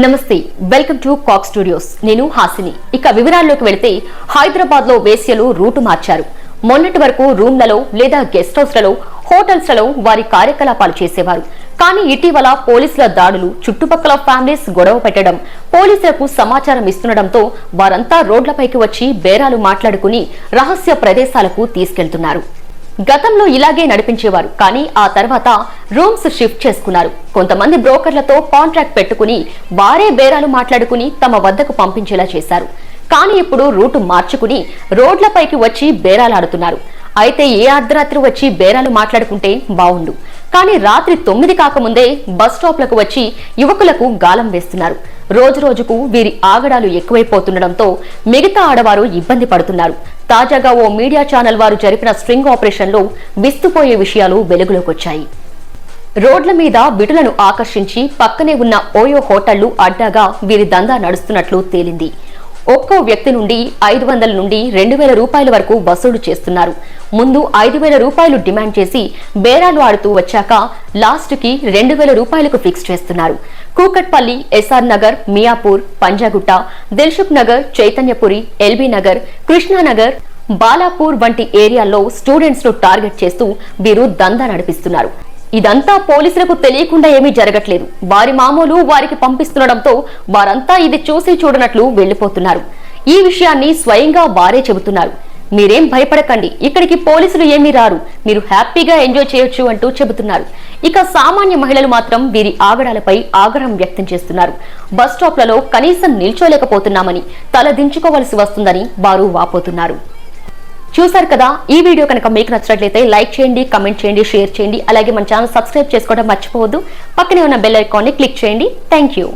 నమస్తే, welcome to cock studios. నేను హాసిని. ఇక వివరాల్లోకి వెళితే హైదరాబాద్ లో వేశ్యలు రూటు మార్చారు. మొన్నటి వరకు రూమ్లలో లేదా గెస్ట్ హౌస్లలో, హోటల్స్లలో వారి కార్యకలాపాలు చేసేవారు. కానీ ఇటీవల పోలీసుల దాడులు, చుట్టుపక్కల ఫ్యామిలీస్ గొడవ పెట్టడం, పోలీసులకు సమాచారం ఇస్తుండటంతో వారంతా రోడ్లపైకి వచ్చి బేరాలు మాట్లాడుకుని రహస్య ప్రదేశాలకు తీసుకెళ్తున్నారు. గతంలో ఇలాగే నడిపించేవారు, కానీ ఆ తర్వాత రూమ్స్ షిఫ్ట్ చేసుకున్నారు. కొంతమంది బ్రోకర్లతో కాంట్రాక్ట్ పెట్టుకుని వారే బేరాలు మాట్లాడుకుని తమ వద్దకు పంపించేలా చేశారు. కానీ ఇప్పుడు రూటు మార్చుకుని రోడ్లపైకి వచ్చి బేరాలాడుతున్నారు. అయితే ఏ అర్ధరాత్రి వచ్చి బేరాలు మాట్లాడుకుంటే బావుండు, కానీ రాత్రి 9 కాకముందే బస్ స్టాప్లకు వచ్చి యువకులకు గాలం వేస్తున్నారు. రోజు రోజుకు వీరి ఆగడాలు ఎక్కువైపోతుండటంతో మిగతా ఆడవారు ఇబ్బంది పడుతున్నారు. తాజాగా ఓ మీడియా ఛానల్ వారు జరిపిన స్ట్రింగ్ ఆపరేషన్ లో విస్తుపోయే విషయాలు వెలుగులోకొచ్చాయి. రోడ్ల మీద విటులను ఆకర్షించి పక్కనే ఉన్న ఓయో హోటళ్లు అడ్డాగా వీరి దందా నడుస్తున్నట్లు తేలింది. ఒక్కో వ్యక్తి నుండి 500 నుండి 2000 రూపాయల వరకు వసూలు చేస్తున్నారు. ముందు 5000 రూపాయలు డిమాండ్ చేసి బేరాలు ఆడుతూ వచ్చాక లాస్ట్ కి 2000 రూపాయలకు ఫిక్స్ చేస్తున్నారు. కూకట్పల్లి, ఎస్ఆర్ నగర్, మియాపూర్, పంజాగుట్ట, దిల్సుఖ్ నగర్, చైతన్యపురి, ఎల్బీ నగర్, కృష్ణానగర్, బాలాపూర్ వంటి ఏరియాల్లో స్టూడెంట్స్ ను టార్గెట్ చేస్తూ వీరు దందా నడిపిస్తున్నారు. ఇదంతా పోలీసులకు తెలియకుండా ఏమీ జరగట్లేదు. వారి మామూలు వారికి పంపిస్తుండటంతో వారంతా ఇది చూసి చూడనట్లు వెళ్లిపోతున్నారు. ఈ విషయాన్ని స్వయంగా వారే చెబుతున్నారు. మీరేం భయపడకండి, ఇక్కడికి పోలీసులు ఏమీ రారు, మీరు హ్యాపీగా ఎంజాయ్ చేయొచ్చు అంటూ చెబుతున్నారు. ఇక సామాన్య మహిళలు మాత్రం వీరి ఆగడాలపై ఆగ్రహం వ్యక్తం చేస్తున్నారు. బస్ స్టాప్లలో కనీసం నిల్చోలేకపోతున్నామని, తల దించుకోవలసి వస్తుందని వారు వాపోతున్నారు. చూసారు కదా, ఈ వీడియో కనుక మీకు నచ్చినట్లయితే లైక్ చేయండి, కమెంట్ చేయండి, షేర్ చేయండి. అలాగే మన ఛానల్ సబ్స్క్రైబ్ చేసుకోవడం మర్చిపోవద్దు. పక్కనే ఉన్న బెల్ ఐకాన్ ని క్లిక్ చేయండి. Thank you.